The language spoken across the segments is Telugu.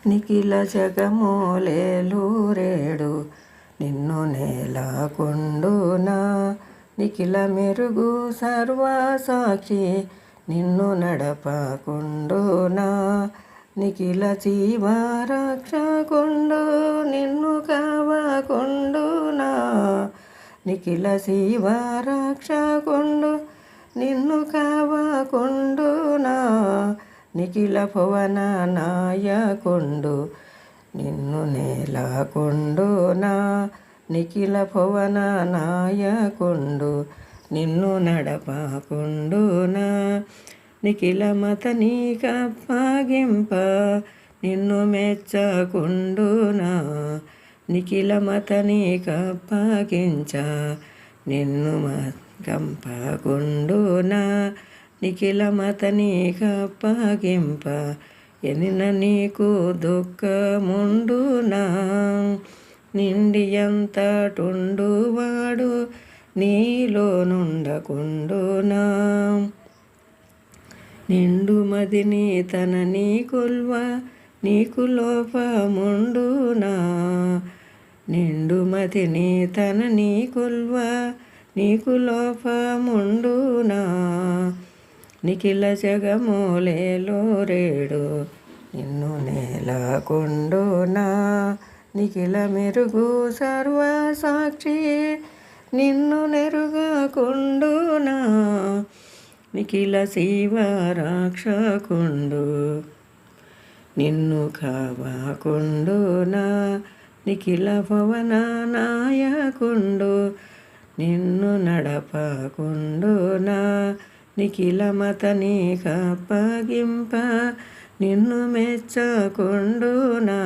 నిఖిల జగమూలేలూరేడు నిన్ను నేలకొండునా. నిఖిల మెరుగు సర్వసాక్షి నిన్ను నడపకుండునా. నిఖిల జీవరక్షకుండు నిన్ను కావకుండునా. నిఖిల శివరక్షకుండు నిన్ను కావకుండునా. నిఖిల భువన నాయకుండు నిన్ను నేలకొండునా. నిఖిల భువన నాయకుండు నిన్ను నడపకుండునా. నిఖిల మత నీకప్పగింప నిన్ను మెచ్చకుండునా. నిఖిల మత నీకప్పగించ నిన్ను కంపకుండునా. నిఖిల మత నీకప్పగింప ఎనిన నీకు దుఃఖముండునా. నిండి ఎంతటుండువాడు నీలో నుండకుండునా. నిండు మదిని తన నీ కొల్వ నీకు లోపముండునా. నిండు మదిని తన నీ కొల్వ నీకు లోపముండునా. నిఖిల జగమూలేలూరేడు నిన్ను నేలకొండునా. నిఖిల మెరుగు సర్వసాక్షి నిన్ను నెరుగకుండునా. నిఖిల శివరక్షకుండు నిన్ను కావకుండునా. నిఖిల భువన నాయకుండు నిన్ను నడపకుండునా. నిఖిల మత నీకప్పగింప నిన్ను మెచ్చకుండునా.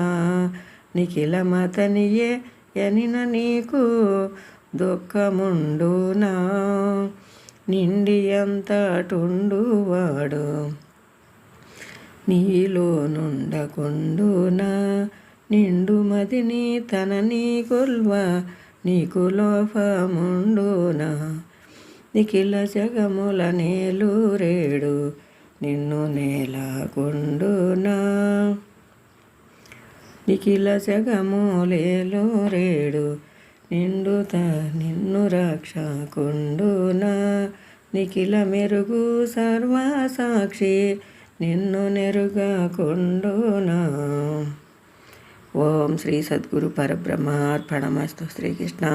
నిఖిల మతనియే ఎనిన నీకు దుఃఖముండునా. నిండి ఎంతటుండువాడు నీలో నుండకుండునా. నిండు మదిని తన నీ కొల్వ నీకు లోపముండునా. నిఖిల జగముల నేలూరేడు నిన్ను నేలకొండునా. నిఖిల జగమూలేలూరేడు నిన్ను రక్షకుండునా. నిఖిల మెరుగు సర్వసాక్షి నిన్ను నెరుగకుండునా. ఓం శ్రీ సద్గురు పరబ్రహ్మార్పణమస్తు. శ్రీకృష్ణ.